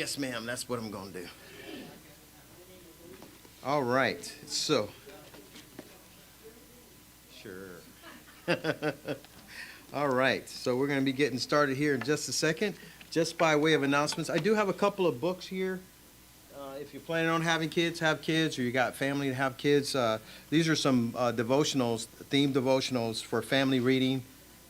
Yes, ma'am. That's what I'm going to do. All right. So, sure. All right. So we're going to be getting started here in just a second. Just by way of announcements, I do have a couple of books here. If you're planning on having kids, have kids, or you got family to have kids, these are some devotionals, themed devotionals for family reading,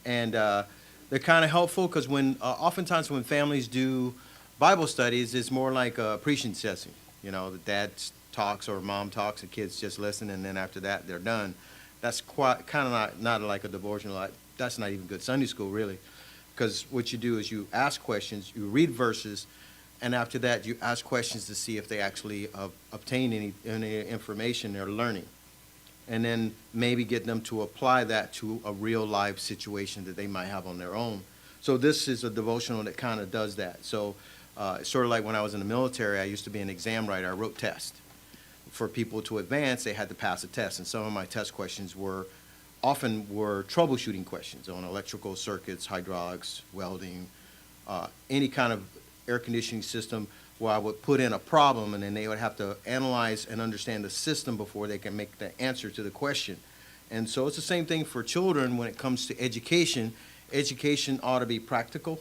and they're kind of helpful because oftentimes when families do Bible studies, it's more like a preaching session. You know, the dad talks or mom talks, the kids just listen, and then after that, they're done. That's quite kind of not like a devotional. That's not even good Sunday school, really, because what you do is you ask questions, you read verses, and after that, you ask questions to see if they actually obtain any information they're learning. And then maybe get them to apply that to a real life situation that they might have on their own. So this is a devotional that kind of does that. So it's sort of like when I was in the military, I used to be an exam writer. I wrote tests. For people to advance, they had to pass a test. And some of my test questions often were troubleshooting questions on electrical circuits, hydraulics, welding, any kind of air conditioning system where I would put in a problem and then they would have to analyze and understand the system before they can make the answer to the question. And so it's the same thing for children when it comes to education. Education ought to be practical,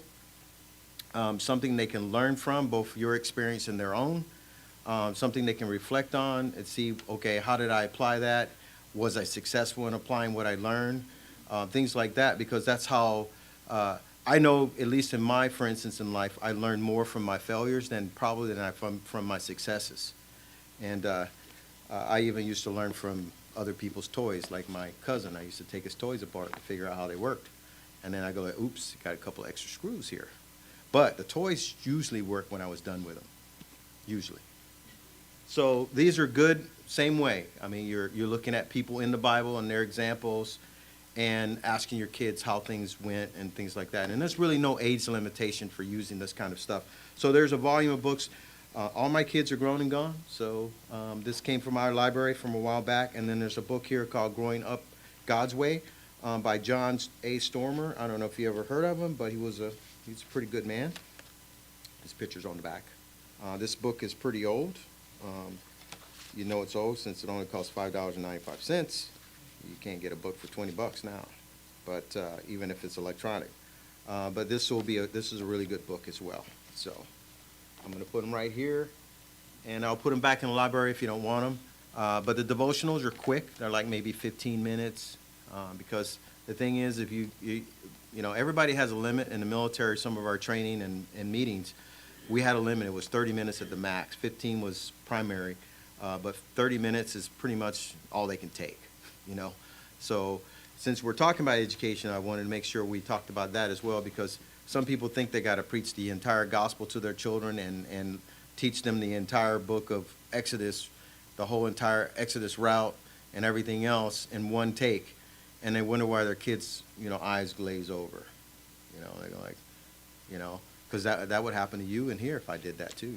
something they can learn from, both your experience and their own, something they can reflect on and see, okay, how did I apply that? Was I successful in applying what I learned? Things like that, because that's how I know, at least for instance, in life, I learned more from my failures than I from my successes. And I even used to learn from other people's toys, like my cousin. I used to take his toys apart to figure out how they worked. And then I go, like, oops, got a couple extra screws here. But the toys usually work when I was done with them, usually. So these are good, same way. I mean, you're looking at people in the Bible and their examples, and asking your kids how things went and things like that. And there's really no age limitation for using this kind of stuff. So there's a volume of books. All my kids are grown and gone. So this came from our library from a while back. And then there's a book here called Growing Up God's Way by John A. Stormer. I don't know if you ever heard of him, but he's a pretty good man. His picture's on the back. This book is pretty old. You know it's old since it only costs $5.95. You can't get a book for $20 now, but even if it's electronic. But this is a really good book as well. So I'm going to put them right here, and I'll put them back in the library if you don't want them. But the devotionals are quick; they're like maybe 15 minutes. Because the thing is, if you know, everybody has a limit in the military. Some of our training and meetings, we had a limit. It was 30 minutes at the max. 15 was primary, but 30 minutes is pretty much all they can take. You know, so since we're talking about education, I wanted to make sure we talked about that as well, because some people think they got to preach the entire gospel to their children and teach them the entire book of Exodus, the whole entire Exodus route and everything else in one take, and they wonder why their kids, eyes glaze over. They go like, because that would happen to you in here if I did that too,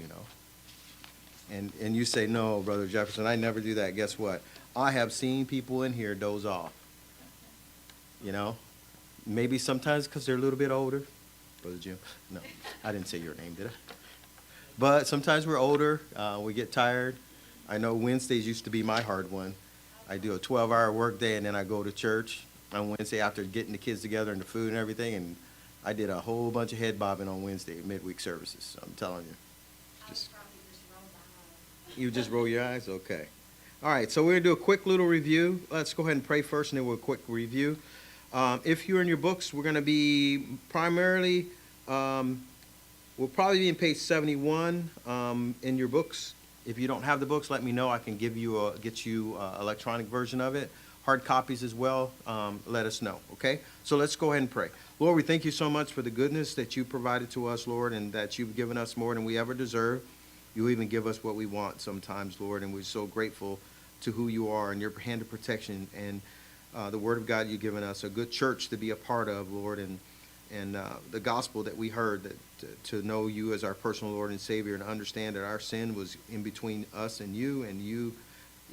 And you say, no, Brother Jefferson, I never do that. Guess what? I have seen people in here doze off. Maybe sometimes because they're a little bit older. Brother Jim, no, I didn't say your name, did I? But sometimes we're older. We get tired. I know Wednesdays used to be my hard one. I do a 12-hour work day, and then I go to church on Wednesday after getting the kids together and the food and everything. And I did a whole bunch of head bobbing on Wednesday, midweek services. I'm telling you. You just roll your eyes? Okay. All right, so we're going to do a quick little review. Let's go ahead and pray first, and then we'll quick review. If you're in your books, we're going to be primarily, we'll probably be in page 71 in your books. If you don't have the books, let me know. I can get you an electronic version of it. Hard copies as well. Let us know, okay? So let's go ahead and pray. Lord, we thank you so much for the goodness that you provided to us, Lord, and that you've given us more than we ever deserve. You even give us what we want sometimes, Lord, and we're so grateful to who you are and your hand of protection and the word of God you've given us, a good church to be a part of, Lord, and the gospel that we heard, that to know you as our personal Lord and Savior, and understand that our sin was in between us and you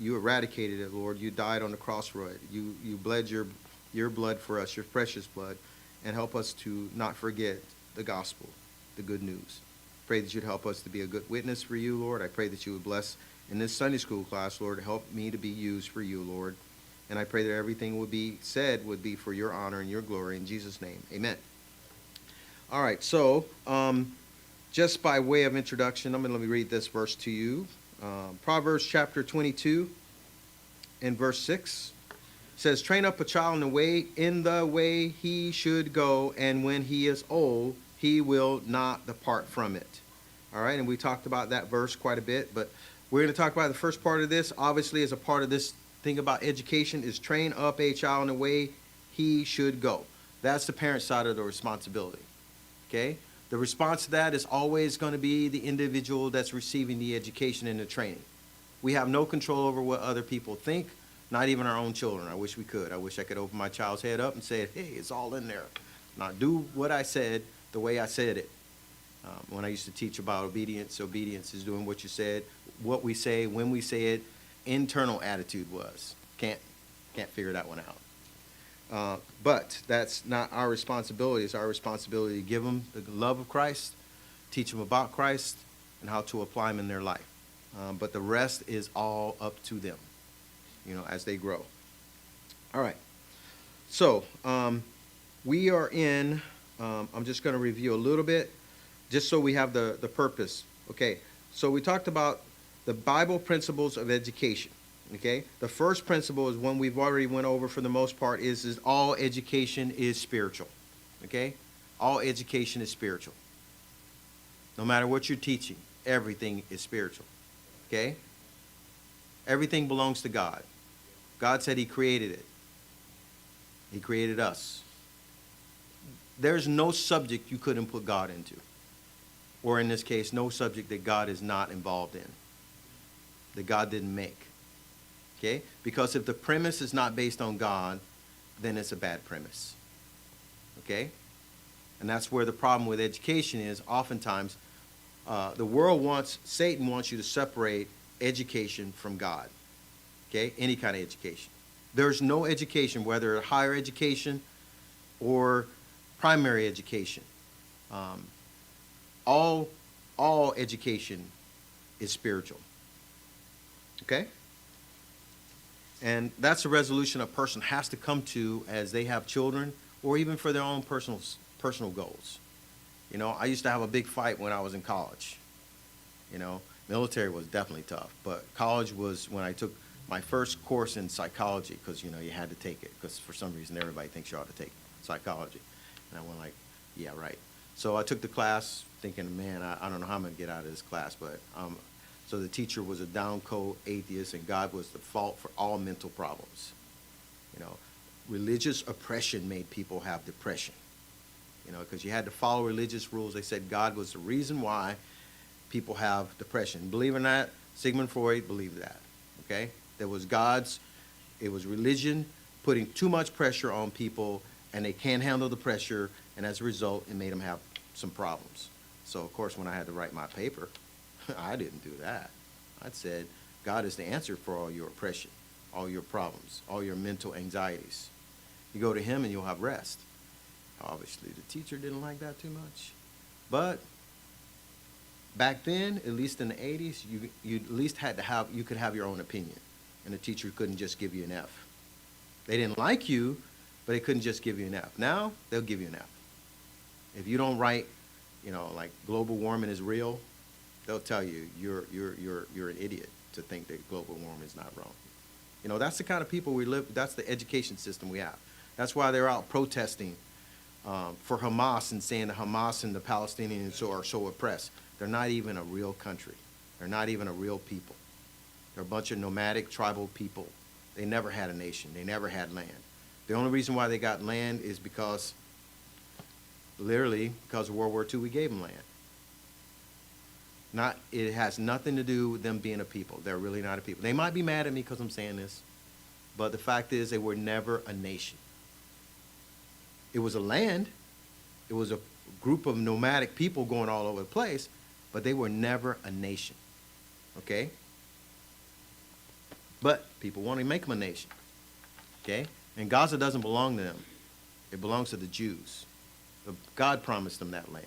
eradicated it, Lord. You died on the cross for it. You bled your blood for us, your precious blood, and help us to not forget the gospel, the good news. Pray that you'd help us to be a good witness for you, Lord. I pray that you would bless in this Sunday school class, Lord, help me to be used for you, Lord. And I pray that everything would be said would be for your honor and your glory. In Jesus' name, amen. All right, so just by way of introduction, let me read this verse to you. Proverbs chapter 22 and verse 6 says, train up a child in the way he should go, and when he is old, he will not depart from it. All right, and we talked about that verse quite a bit, but we're going to talk about the first part of this. Obviously, as a part of this thing about education is train up a child in the way he should go. That's the parent side of the responsibility. Okay? The response to that is always going to be the individual that's receiving the education and the training. We have no control over what other people think, not even our own children. I wish we could. I wish I could open my child's head up and say, hey, it's all in there. Now do what I said the way I said it. When I used to teach about obedience, obedience is doing what you said, what we say, when we say it. Internal attitude was. Can't figure that one out. But that's not our responsibility. It's our responsibility to give them the love of Christ, teach them about Christ, and how to apply them in their life. But the rest is all up to them, as they grow. All right. So we are in, I'm just going to review a little bit, just so we have the purpose. Okay, so we talked about the Bible principles of education. Okay, the first principle is one we've already went over for the most part, is all education is spiritual. Okay, all education is spiritual. No matter what you're teaching, everything is spiritual. Okay, everything belongs to God. God said he created it. He created us. There's no subject you couldn't put God into. Or in this case, no subject that God is not involved in, that God didn't make. Okay? Because if the premise is not based on God, then it's a bad premise. Okay? And that's where the problem with education is. Oftentimes, Satan wants you to separate education from God. Okay? Any kind of education. There's no education, whether higher education or primary education. All education is spiritual. Okay? And that's a resolution a person has to come to as they have children, or even for their own personal goals. I used to have a big fight when I was in college. Military was definitely tough, but college was when I took my first course in psychology, because you had to take it, because for some reason everybody thinks you ought to take psychology. And I went like, yeah, right. So I took the class thinking, man, I don't know how I'm going to get out of this class. But so the teacher was a down-cold atheist, and God was the fault for all mental problems. Religious oppression made people have depression. Because you had to follow religious rules. They said God was the reason why people have depression. Believe it or not, Sigmund Freud believed that. Okay? It was religion putting too much pressure on people, and they can't handle the pressure, and as a result, it made them have some problems. So, of course, when I had to write my paper, I didn't do that. I said, God is the answer for all your oppression, all your problems, all your mental anxieties. You go to him and you'll have rest. Obviously, the teacher didn't like that too much. But back then, at least in the 80s, you at least you could have your own opinion. And the teacher couldn't just give you an F. They didn't like you, but they couldn't just give you an F. Now, they'll give you an F. If you don't write, like global warming is real, they'll tell you you're an idiot to think that global warming is not wrong. That's the kind of people we live. That's the education system we have. That's why they're out protesting for Hamas and saying that Hamas and the Palestinians are so oppressed. They're not even a real country. They're not even a real people. They're a bunch of nomadic tribal people. They never had a nation. They never had land. The only reason why they got land is because, literally, because of World War II, we gave them land. It has nothing to do with them being a people. They're really not a people. They might be mad at me because I'm saying this, but the fact is they were never a nation. It was a land. It was a group of nomadic people going all over the place, but they were never a nation. Okay? But people want to make them a nation. Okay? And Gaza doesn't belong to them. It belongs to the Jews. God promised them that land.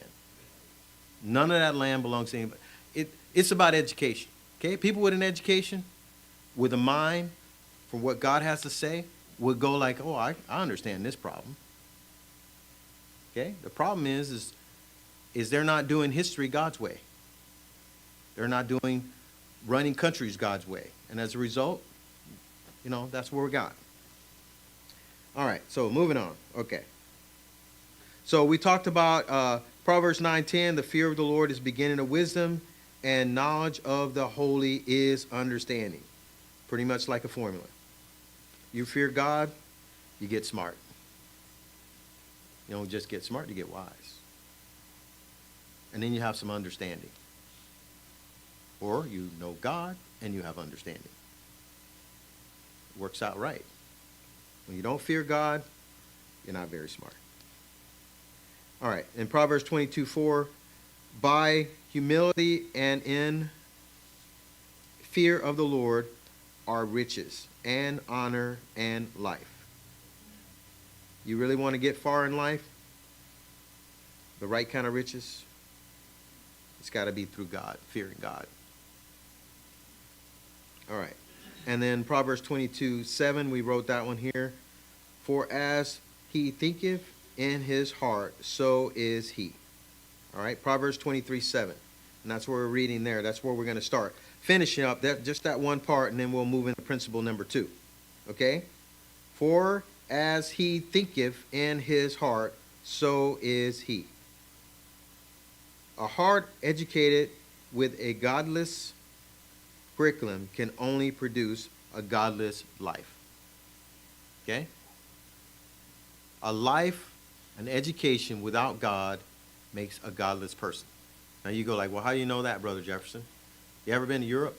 None of that land belongs to anybody. It's about education. Okay? People with an education, with a mind from what God has to say, would go like, oh, I understand this problem. Okay? The problem is they're not doing history God's way. They're not doing running countries God's way. And as a result, that's where we got. All right, so moving on. Okay. So we talked about Proverbs 9:10, the fear of the Lord is beginning of wisdom, and knowledge of the holy is understanding. Pretty much like a formula. You fear God, you get smart. You don't just get smart, you get wise. And then you have some understanding. Or you know God and you have understanding. It works out right. When you don't fear God, you're not very smart. All right, in Proverbs 22:4, by humility and in fear of the Lord are riches and honor and life. You really want to get far in life? The right kind of riches? It's got to be through God, fearing God. All right. And then Proverbs 22:7, we wrote that one here. For as he thinketh in his heart, so is he. All right. Proverbs 23:7. And that's where we're reading there. That's where we're going to start. Finishing up just that one part, and then we'll move into principle number 2. Okay? For as he thinketh in his heart, so is he. A heart educated with a godless curriculum can only produce a godless life. Okay? A life, an education without God makes a godless person. Now you go like, well, how do you know that, Brother Jefferson? You ever been to Europe?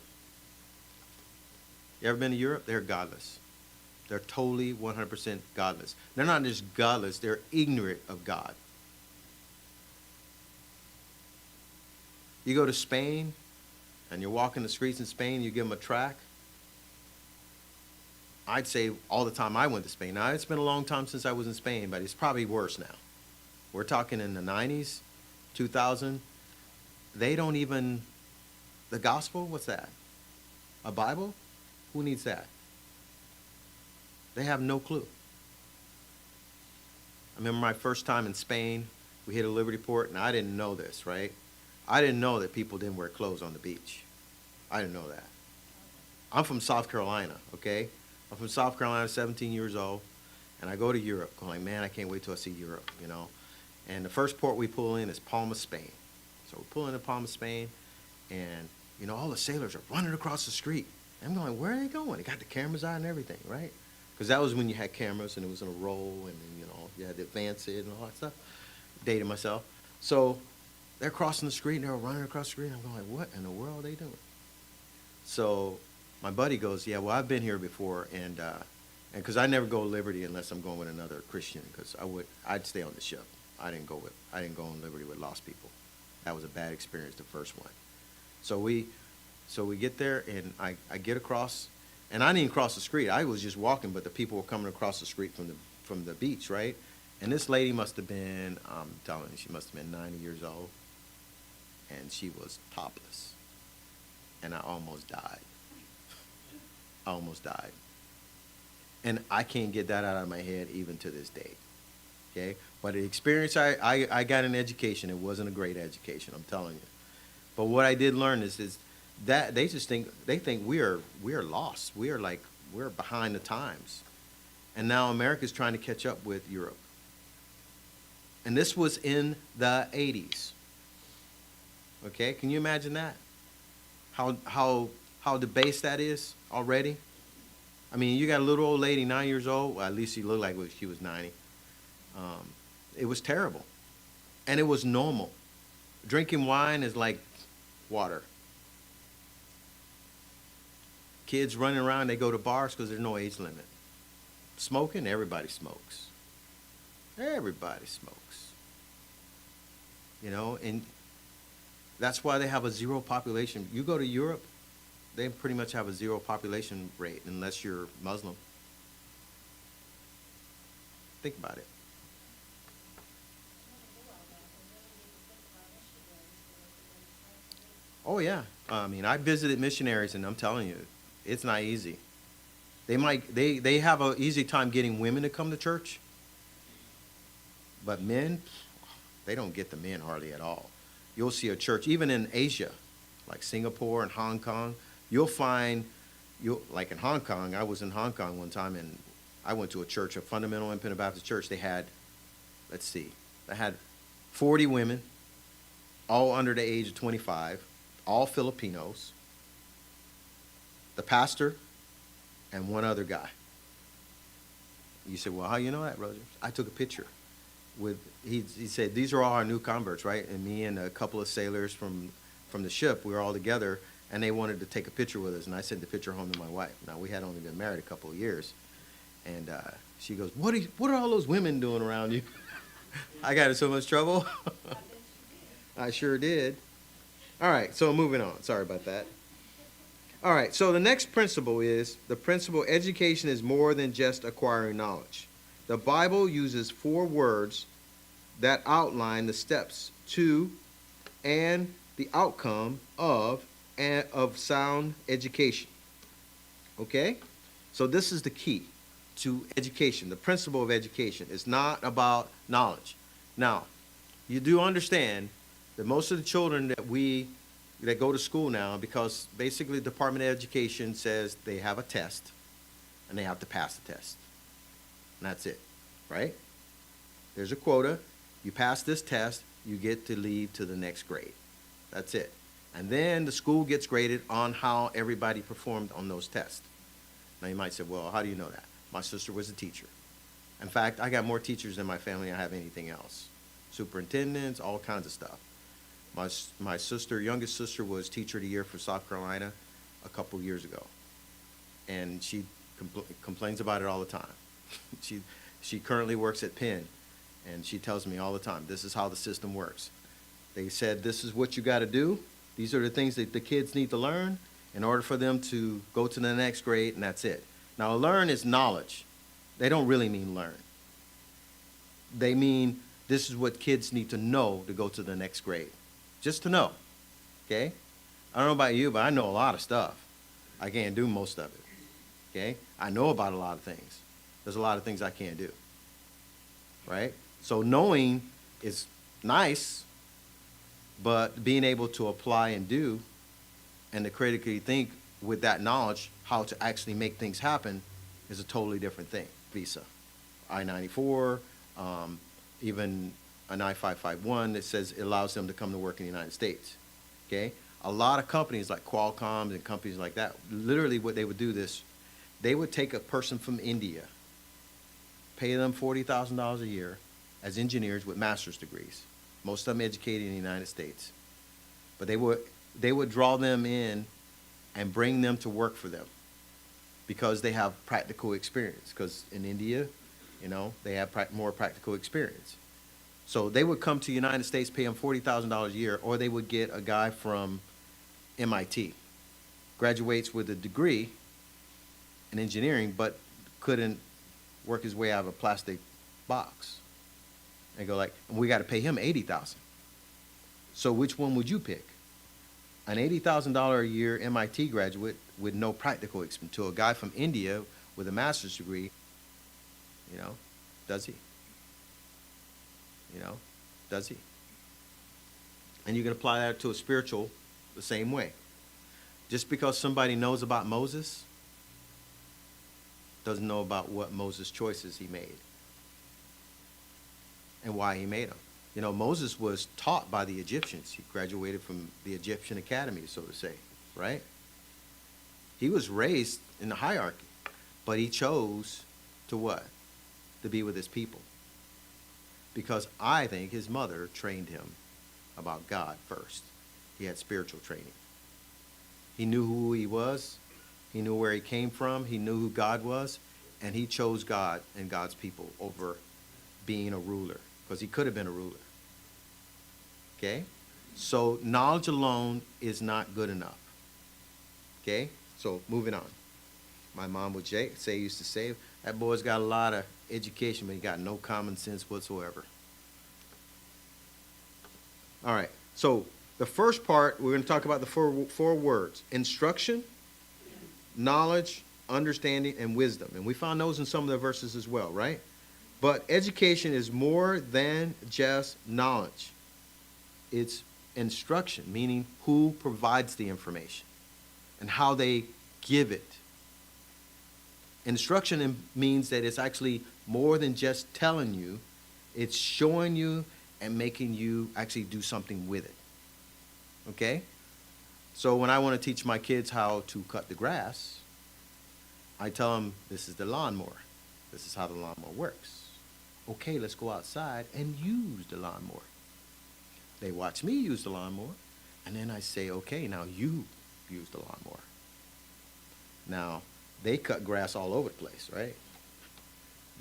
You ever been to Europe? They're godless. They're totally 100% godless. They're not just godless, they're ignorant of God. You go to Spain, and you're walking the streets in Spain, you give them a tract. I'd say all the time I went to Spain. Now, it's been a long time since I was in Spain, but it's probably worse now. We're talking in the 90s, 2000. They don't even, the gospel, what's that? A Bible? Who needs that? They have no clue. I remember my first time in Spain, we hit a Liberty Port, and I didn't know this, right? I didn't know that people didn't wear clothes on the beach. I didn't know that. I'm from South Carolina, okay? I'm from South Carolina, 17 years old, and I go to Europe. I'm like, man, I can't wait till I see Europe, And the first port we pull in is Palma, Spain. So we pull into Palma, Spain, and, all the sailors are running across the street. And I'm going, where are they going? They got the cameras out and everything, right? Because that was when you had cameras, and it was in a roll, and then, you had to advance it and all that stuff. Dated myself. So they're crossing the street, and they're running across the street, and I'm going, what in the world are they doing? So my buddy goes, yeah, well, I've been here before, and because I never go to Liberty unless I'm going with another Christian, because I'd stay on the ship. I didn't go on Liberty with lost people. That was a bad experience, the first one. So we get there, and I get across, and I didn't cross the street. I was just walking, but the people were coming across the street from the beach, right? And this lady must have been, I'm telling you, she must have been 90 years old, and she was topless. And I almost died. I almost died. And I can't get that out of my head even to this day. Okay? But the experience, I got an education. It wasn't a great education, I'm telling you. But what I did learn is that they think we are lost. We're behind the times. And now America's trying to catch up with Europe. And this was in the 80s. Okay? Can you imagine that? How debased that is already? I mean, you got a little old lady, 9 years old. Well, at least she looked like she was 90. It was terrible. And it was normal. Drinking wine is like water. Kids running around, they go to bars because there's no age limit. Smoking, everybody smokes. Everybody smokes. And that's why they have a zero population. You go to Europe, they pretty much have a zero population rate unless you're Muslim. Think about it. Oh yeah. I mean, I visited missionaries, and I'm telling you, it's not easy. They have a easy time getting women to come to church, but men, they don't get the men hardly at all. You'll see a church even in Asia, like Singapore and Hong Kong. You'll find you like in Hong Kong. I was in Hong Kong one time, and I went to a church, a fundamental independent Baptist church. They had, let's see, they had 40 women, all under the age of 25, all Filipinos. The pastor and one other guy. You said, well, how you know that, brother? I took a picture with, he said, these are all our new converts, right? And me and a couple of sailors from the ship, we were all together, and they wanted to take a picture with us, and I sent the picture home to my wife. Now, we had only been married a couple of years, and she goes, what are all those women doing around you? I got in so much trouble. I sure did. All right, so moving on. Sorry about that. All right, so the next principle is the principle education is more than just acquiring knowledge. The Bible uses 4 words that outline the steps to and the outcome of sound education. Okay? So this is the key to education. The principle of education is not about knowledge. Now, you do understand that most of the children that go to school now, because basically the Department of Education says they have a test and they have to pass the test. And that's it, right? There's a quota. You pass this test, you get to leave to the next grade. That's it. And then the school gets graded on how everybody performed on those tests. Now you might say, well, how do you know that? My sister was a teacher. In fact, I got more teachers in my family than I have anything else. Superintendents, all kinds of stuff. My sister, youngest sister, was Teacher of the Year for South Carolina a couple years ago. And she complains about it all the time. She currently works at Penn, and she tells me all the time, this is how the system works. They said, this is what you got to do. These are the things that the kids need to learn in order for them to go to the next grade, and that's it. Now, learn is knowledge. They don't really mean learn. They mean this is what kids need to know to go to the next grade. Just to know, okay? I don't know about you, but I know a lot of stuff. I can't do most of it, okay? I know about a lot of things. There's a lot of things I can't do, right? So knowing is nice, but being able to apply and do and to critically think with that knowledge how to actually make things happen is a totally different thing. Visa, I-94, even an I-551 that says it allows them to come to work in the United States, okay? A lot of companies like Qualcomm and companies like that, literally what they would do they would take a person from India, pay them $40,000 a year as engineers with master's degrees, most of them educated in the United States. But they would draw them in and bring them to work for them because they have practical experience. Because in India, they have more practical experience. So they would come to the United States, pay them $40,000 a year, or they would get a guy from MIT, graduates with a degree in engineering, but couldn't work his way out of a plastic box. And go like, we got to pay him $80,000. So which one would you pick? An $80,000 a year MIT graduate with no practical experience to a guy from India with a master's degree, does he? Does he? And you can apply that to a spiritual the same way. Just because somebody knows about Moses doesn't know about what Moses' choices he made and why he made them. Moses was taught by the Egyptians. He graduated from the Egyptian academy, so to say, right? He was raised in the hierarchy, but he chose to what? To be with his people. Because I think his mother trained him about God first. He had spiritual training. He knew who he was. He knew where he came from. He knew who God was. And he chose God and God's people over being a ruler. Because he could have been a ruler. Okay? So knowledge alone is not good enough. Okay? So moving on. My mom would used to say, that boy's got a lot of education, but he got no common sense whatsoever. All right. So The first part, we're going to talk about the four words: instruction, knowledge, understanding, and wisdom. And we found those in some of the verses as well, right? But education is more than just knowledge. It's instruction, meaning who provides the information and how they give it. Instruction means that it's actually more than just telling you, it's showing you and making you actually do something with it. Okay? So when I want to teach my kids how to cut the grass, I tell them, this is the lawnmower. This is how the lawnmower works. Okay, let's go outside and use the lawnmower. They watch me use the lawnmower, and then I say, okay, now you use the lawnmower. Now, they cut grass all over the place, right?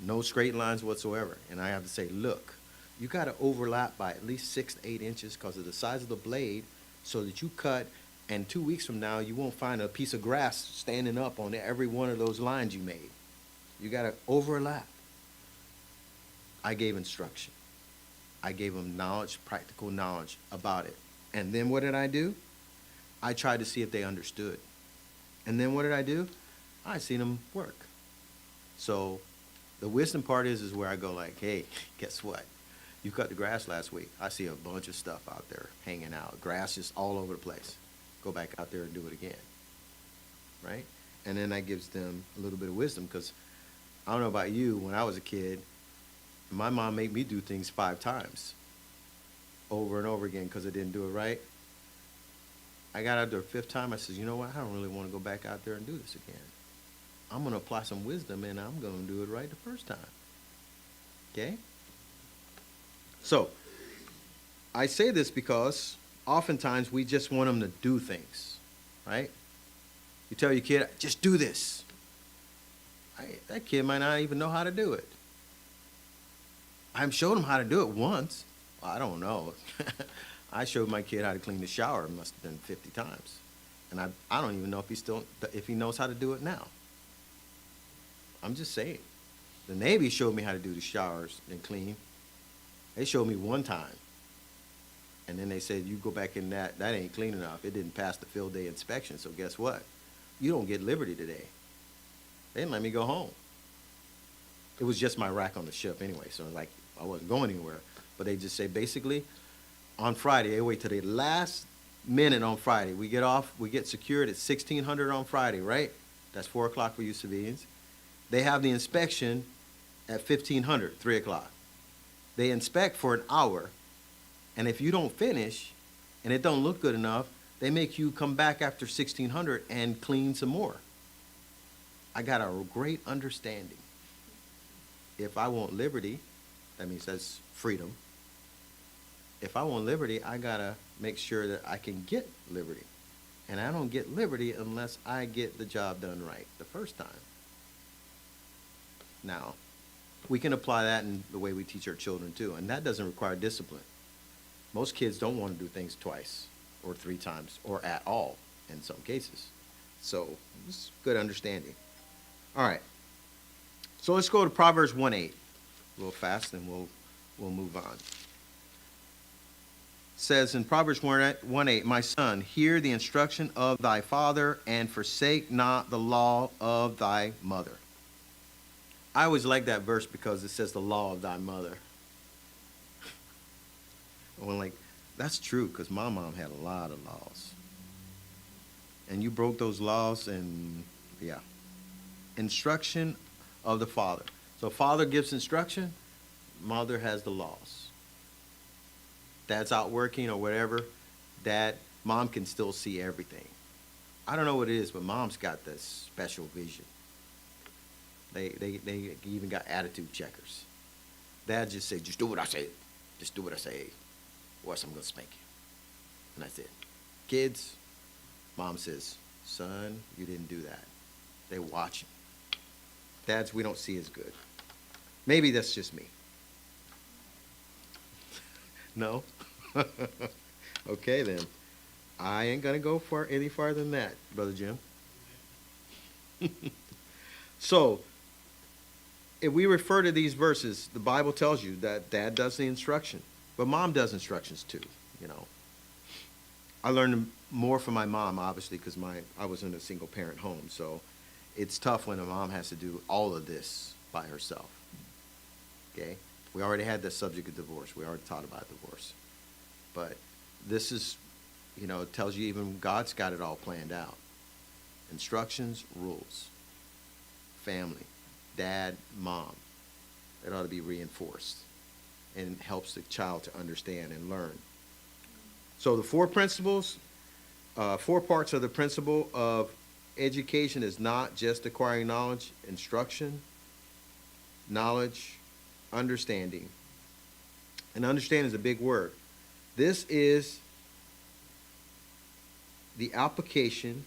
No straight lines whatsoever. And I have to say, look, you got to overlap by at least 6 to 8 inches because of the size of the blade so that you cut, and 2 weeks from now, you won't find a piece of grass standing up on every one of those lines you made. You got to overlap. I gave instruction. I gave them knowledge, practical knowledge about it. And then what did I do? I tried to see if they understood. And then what did I do? I seen them work. So the wisdom part is where I go like, hey, guess what? You cut the grass last week. I see a bunch of stuff out there hanging out. Grass just all over the place. Go back out there and do it again. Right? And then that gives them a little bit of wisdom because I don't know about you, when I was a kid, my mom made me do things 5 times over and over again because I didn't do it right. I got out there the 5th time. I said, you know what? I don't really want to go back out there and do this again. I'm going to apply some wisdom and I'm going to do it right the first time. Okay? So, I say this because oftentimes we just want them to do things, right? You tell your kid, just do this. That kid might not even know how to do it. I showed him how to do it once. Well, I don't know. I showed my kid how to clean the shower. It must have been 50 times. And I don't even know if he knows how to do it now. I'm just saying. The Navy showed me how to do the showers and clean. They showed me one time. And then they said, you go back in that ain't clean enough. It didn't pass the field day inspection. So guess what? You don't get liberty today. They didn't let me go home. It was just my rack on the ship anyway. So like I wasn't going anywhere. But they just say basically on Friday, they wait till the last minute on Friday. We get off, we get secured at 1600 on Friday, right? That's 4 o'clock for you civilians. They have the inspection at 1500, 3 o'clock. They inspect for an hour, and if you don't finish, and it don't look good enough, they make you come back after 1600 and clean some more. I got a great understanding. If I want liberty, that means that's freedom. If I want liberty, I gotta make sure that I can get liberty. And I don't get liberty unless I get the job done right the first time. Now, we can apply that in the way we teach our children too, and that doesn't require discipline. Most kids don't want to do things twice or 3 times or at all in some cases. So, it's good understanding. All right. So let's go to Proverbs 1:8. A little fast and we'll move on. It says in Proverbs 1:8, my son, hear the instruction of thy father and forsake not the law of thy mother. I always like that verse because it says the law of thy mother. I'm like, that's true because my mom had a lot of laws. And you broke those laws and, yeah. Instruction of the father. So father gives instruction, mother has the laws. Dad's out working or whatever, mom can still see everything. I don't know what it is, but mom's got this special vision. They even got attitude checkers. Dad just say, just do what I say. Just do what I say. Or else I'm going to spank you. And that's it. Kids, mom says, son, you didn't do that. They watching. Dads, we don't see as good. Maybe that's just me. No? Okay, then. I ain't going to go any farther than that, Brother Jim. So, if we refer to these verses, the Bible tells you that dad does the instruction, but mom does instructions too, you know. I learned more from my mom, obviously, because I was in a single parent home. So it's tough when a mom has to do all of this by herself. Okay? We already had the subject of divorce. We already taught about divorce. But this is, it tells you even God's got it all planned out. Instructions, rules, family, dad, mom. It ought to be reinforced and helps the child to understand and learn. So the four principles, four parts of the principle of education is not just acquiring knowledge, instruction, knowledge, understanding. And understanding is a big word. This is the application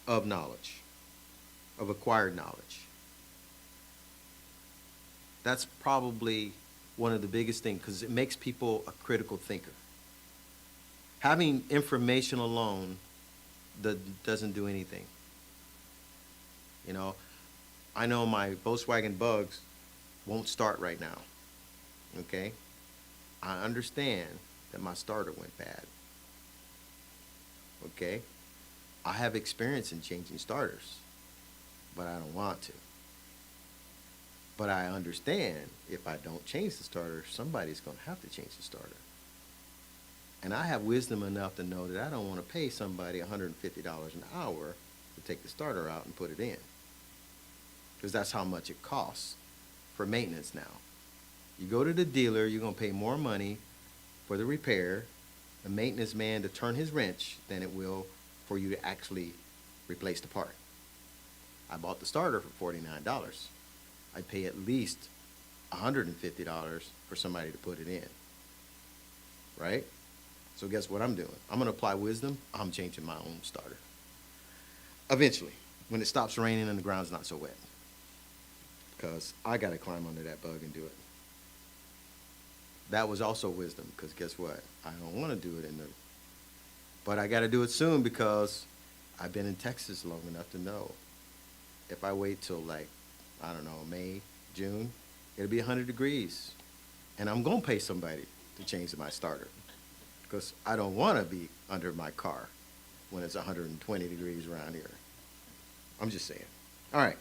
of knowledge, of acquired knowledge. That's probably one of the biggest things because it makes people a critical thinker. Having information alone doesn't do anything. I know my Volkswagen Bugs won't start right now. Okay? I understand that my starter went bad. Okay? I have experience in changing starters, but I don't want to. But I understand if I don't change the starter, somebody's going to have to change the starter. And I have wisdom enough to know that I don't want to pay somebody $150 an hour to take the starter out and put it in. Because that's how much it costs for maintenance now. You go to the dealer, you're going to pay more money for the repair, the maintenance man to turn his wrench, than it will for you to actually replace the part. I bought the starter for $49. I'd pay at least $150 for somebody to put it in. Right? So guess what I'm doing? I'm going to apply wisdom. I'm changing my own starter. Eventually, when it stops raining and the ground's not so wet. Because I got to climb under that bug and do it. That was also wisdom, because guess what? I don't want to do it but I got to do it soon because I've been in Texas long enough to know if I wait till I don't know, May, June, it'll be 100 degrees. And I'm going to pay somebody to change my starter because I don't want to be under my car when it's 120 degrees around here. I'm just saying. All right.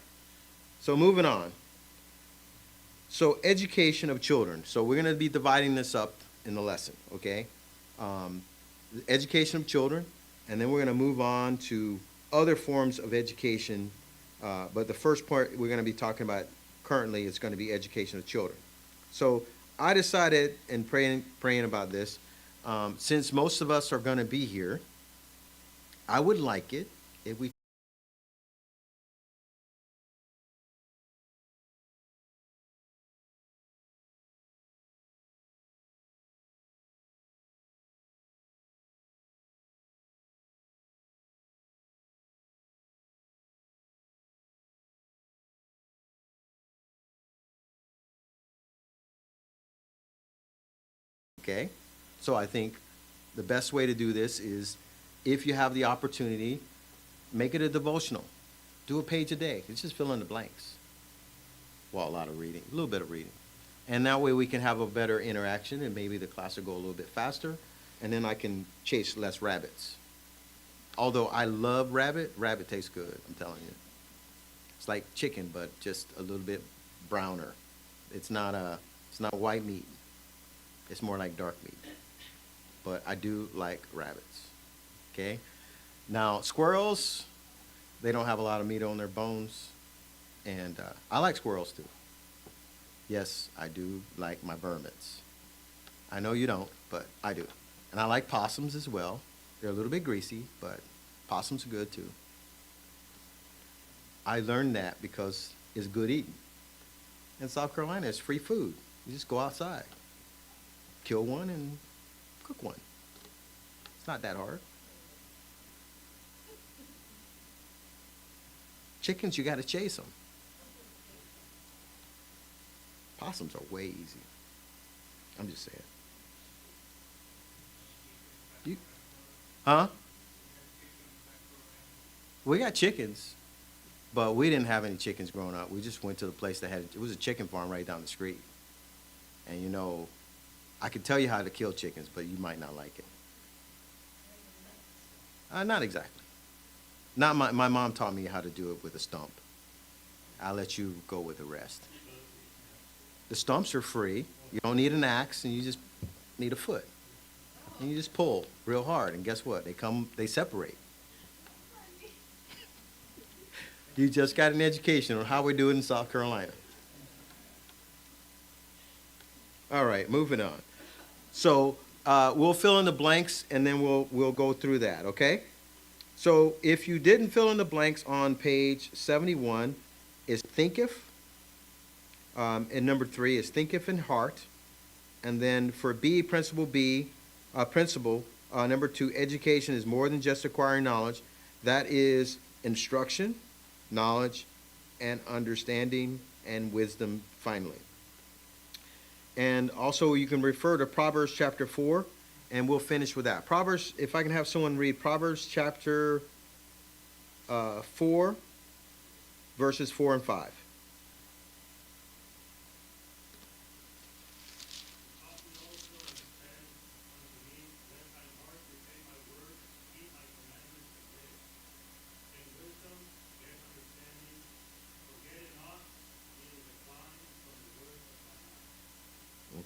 So moving on. So education of children. So we're going to be dividing this up in the lesson, okay? Education of children, and then we're going to move on to other forms of education. But the first part we're going to be talking about currently is going to be education of children. So I decided in praying about this, since most of us are going to be here, I would like it if we okay? So I think the best way to do this is if you have the opportunity, make it a devotional. Do a page a day. It's just fill in the blanks. Well, a lot of reading, a little bit of reading. And that way we can have a better interaction and maybe the class will go a little bit faster and then I can chase less rabbits. Although I love rabbit, rabbit tastes good, I'm telling you. It's like chicken, but just a little bit browner. It's not white meat. It's more like dark meat. But I do like rabbits. Okay? Now, squirrels, they don't have a lot of meat on their bones. And I like squirrels too. Yes, I do like my vermins. I know you don't, but I do. And I like possums as well. They're a little bit greasy, but possums are good too. I learned that because it's good eating. In South Carolina, it's free food. You just go outside, kill one, and cook one. It's not that hard. Chickens, you got to chase them. Possums are way easy. I'm just saying. You, huh? We got chickens, but we didn't have any chickens growing up. We just went to the place that it was a chicken farm right down the street. And I could tell you how to kill chickens, but you might not like it. Not exactly. Not my mom taught me how to do it with a stump. I'll let you go with the rest. The stumps are free. You don't need an axe, and you just need a foot. And you just pull real hard, and guess what? They separate. You just got an education on how we do it in South Carolina. All right, moving on. So we'll fill in the blanks, and then we'll go through that. Okay. So if you didn't fill in the blanks on page 71, is thinketh, and number 3 is thinketh in heart, and then for principle, number 2, education is more than just acquiring knowledge. That is instruction, knowledge, and understanding, and wisdom finally. And also you can refer to Proverbs chapter 4, and we'll finish with that. Proverbs, if I can have someone read Proverbs chapter 4, verses 4 and 5.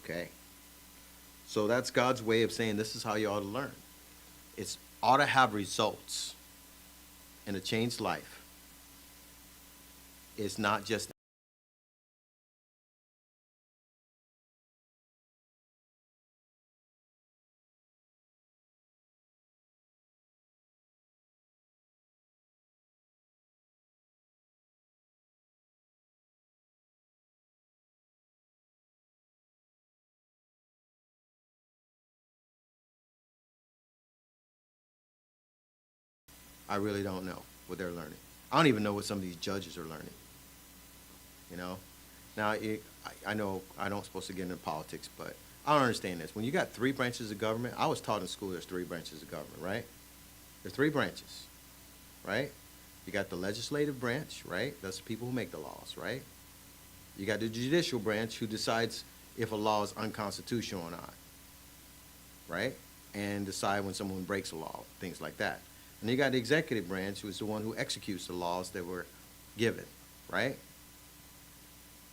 Okay. So that's God's way of saying this is how you ought to learn. It ought to have results in a changed life. It's not just I really don't know what they're learning. I don't even know what some of these judges are learning. You know? Now, I know I don't supposed to get into politics, but I don't understand this. When you got 3 branches of government, I was taught in school there's 3 branches of government, right? There's 3 branches, right? You got the legislative branch, right? That's the people who make the laws, right? You got the judicial branch who decides if a law is unconstitutional or not, right? And decide when someone breaks a law, things like that. And you got the executive branch, who is the one who executes the laws that were given, right?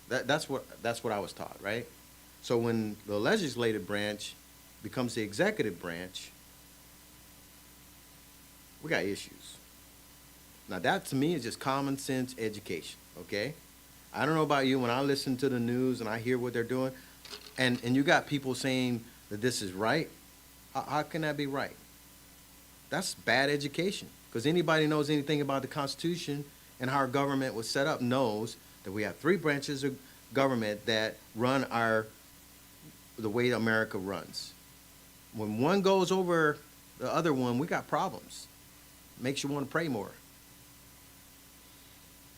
That's what I was taught, right? So when the legislative branch becomes the executive branch, we got issues. Now that to me is just common sense education, okay? I don't know about you, when I listen to the news and I hear what they're doing, and you got people saying that this is right, how can that be right? That's bad education, because anybody who knows anything about the Constitution and how our government was set up knows that we have 3 branches of government that run the way America runs. When one goes over the other one, we got problems. Makes you want to pray more.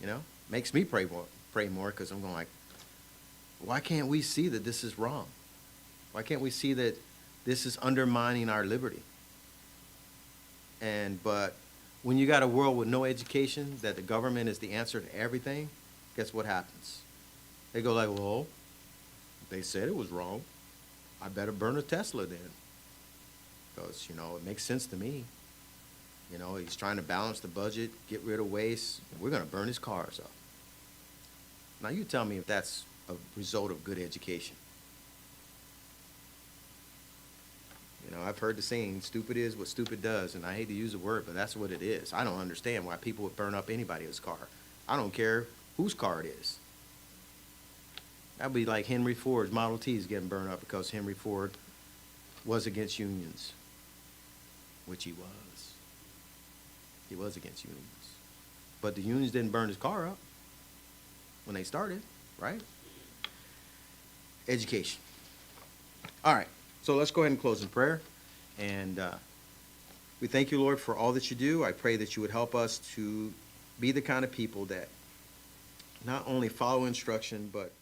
You know, makes me pray more, because I'm going like, why can't we see that this is wrong? Why can't we see that this is undermining our liberty? But when you got a world with no education, that the government is the answer to everything, guess what happens? They go like, well, they said it was wrong. I better burn a Tesla then. Because, it makes sense to me. He's trying to balance the budget, get rid of waste. We're going to burn his cars up. Now you tell me if that's a result of good education. I've heard the saying, stupid is what stupid does, and I hate to use the word, but that's what it is. I don't understand why people would burn up anybody's car. I don't care whose car it is. That would be like Henry Ford's Model T is getting burned up because Henry Ford was against unions, which he was. He was against unions. But the unions didn't burn his car up when they started, right? Education. All right. So let's go ahead and close in prayer. And we thank you, Lord, for all that you do. I pray that you would help us to be the kind of people that not only follow instruction, but